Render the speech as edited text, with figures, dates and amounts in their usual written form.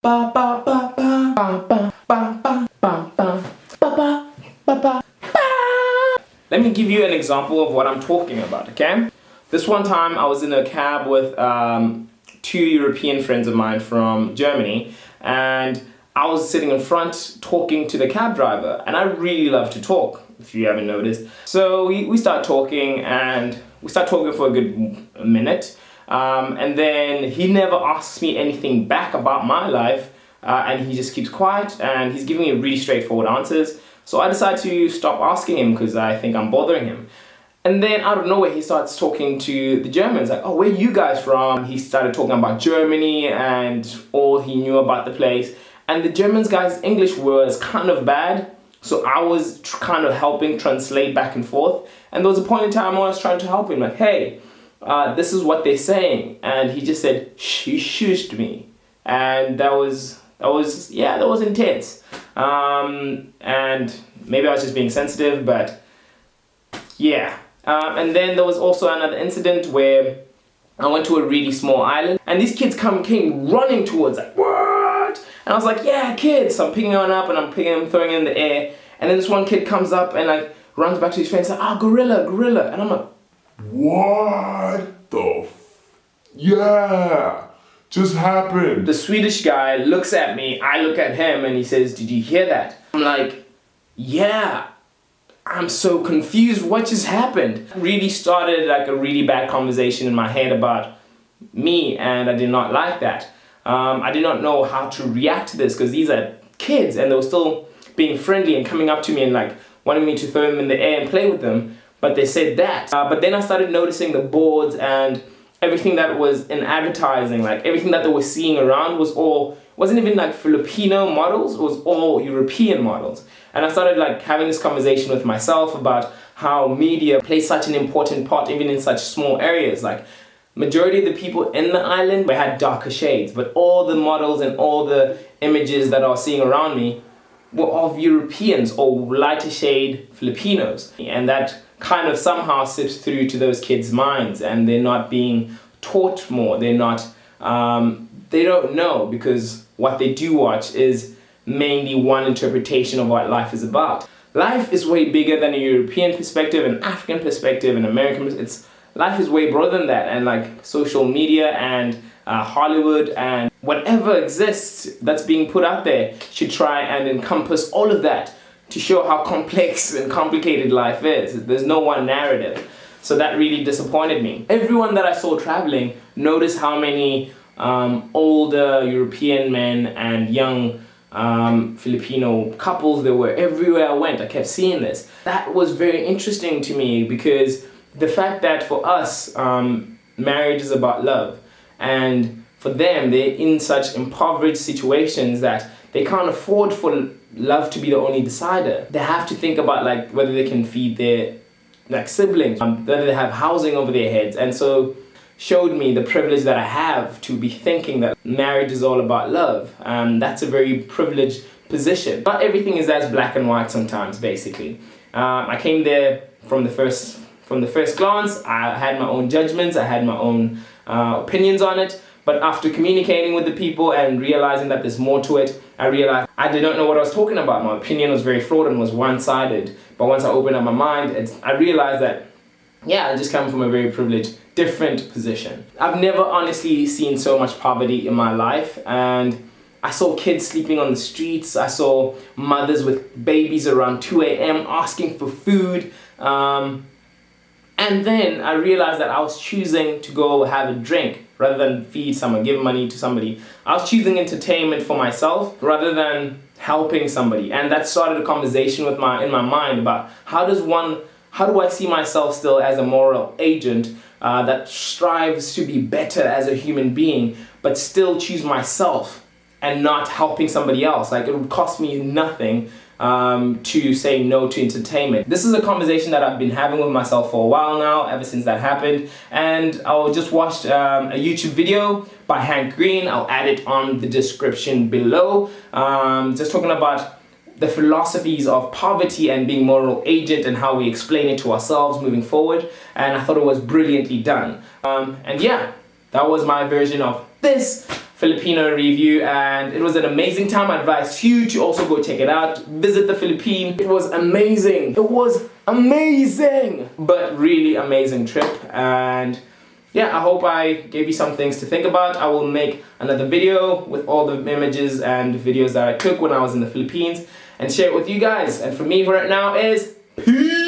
Ba ba ba ba ba ba ba ba ba ba ba ba ba. Let me give you an example of what I'm talking about, okay? This one time I was in a cab with two European friends of mine from Germany, and I was sitting in front talking to the cab driver, and I really love to talk, if you haven't noticed. So we start talking, and we start talking for a good minute, and then he never asks me anything back about my life, and he just keeps quiet, and he's giving me really straightforward answers. So I decide to stop asking him because I think I'm bothering him. And then out of nowhere, he starts talking to the Germans, like, oh, where are you guys from? He started talking about Germany and all he knew about the place. And the Germans guys' English was kind of bad, so I was kind of helping translate back and forth. And there was a point in time I was trying to help him, like, hey, this is what they're saying. And he just said, she shushed me. And that was intense. And maybe I was just being sensitive, but yeah. And then there was also another incident where I went to a really small island, and these kids came running towards, like, what? And I was like, yeah, kids. So I'm picking one up and I'm picking him, throwing it in the air. And then this one kid comes up and like runs back to his friends, like, ah, gorilla. And I'm like, what the yeah, just happened. the Swedish guy looks at me, I look at him, and he says, did you hear that? I'm like, yeah. I'm so confused, what just happened? Really started like a really bad conversation in my head about me, and I did not like that. I did not know how to react to this because these are kids and they were still being friendly and coming up to me and like wanting me to throw them in the air and play with them, but they said that. But then I started noticing the boards and everything that was in advertising, like everything that they were seeing around wasn't even like Filipino models, it was all European models. And I started like having this conversation with myself about how media plays such an important part even in such small areas. Like majority of the people in the island had darker shades, but all the models and all the images that I was seeing around me were of Europeans or lighter shade Filipinos. And that kind of somehow sips through to those kids' minds, and they're not being taught more. They're not, they don't know, because what they do watch is mainly one interpretation of what life is about. Life is way bigger than a European perspective, an African perspective, an American perspective. Life is way broader than that, and like social media and Hollywood and whatever exists that's being put out there should try and encompass all of that to show how complex and complicated life is. There's no one narrative. So that really disappointed me. Everyone that I saw traveling noticed how many older European men and young Filipino couples there were. Everywhere I went, I kept seeing this. That was very interesting to me because the fact that for us, marriage is about love. And for them, they're in such impoverished situations that they can't afford for love to be the only decider. They have to think about like whether they can feed their like siblings, whether they have housing over their heads. And so showed me the privilege that I have to be thinking that marriage is all about love. That's a very privileged position. Not everything is as black and white sometimes, basically. I came there from the first glance. I had my own judgments, I had my own opinions on it. But after communicating with the people and realizing that there's more to it, I realized I did not know what I was talking about. My opinion was very flawed and was one-sided. But once I opened up my mind, I realized that, yeah, I just come from a very privileged, different position. I've never honestly seen so much poverty in my life, and I saw kids sleeping on the streets. I saw mothers with babies around 2 a.m. asking for food. And then I realized that I was choosing to go have a drink rather than feed someone, give money to somebody. I was choosing entertainment for myself rather than helping somebody. And that started a conversation in my mind about how do I see myself still as a moral agent that strives to be better as a human being, but still choose myself and not helping somebody else. Like, it would cost me nothing to say no to entertainment. This is a conversation that I've been having with myself for a while now, ever since that happened. And I just watched a YouTube video by Hank Green. I'll add it on the description below. Just talking about the philosophies of poverty and being moral agent and how we explain it to ourselves moving forward. And I thought it was brilliantly done. And yeah, that was my version of this Filipino review, and it was an amazing time. I advise you to also go check it out. Visit the Philippines. It was amazing. It was amazing, but really amazing trip. And yeah, I hope I gave you some things to think about. I will make another video with all the images and videos that I took when I was in the Philippines and share it with you guys. And for me right now is peace.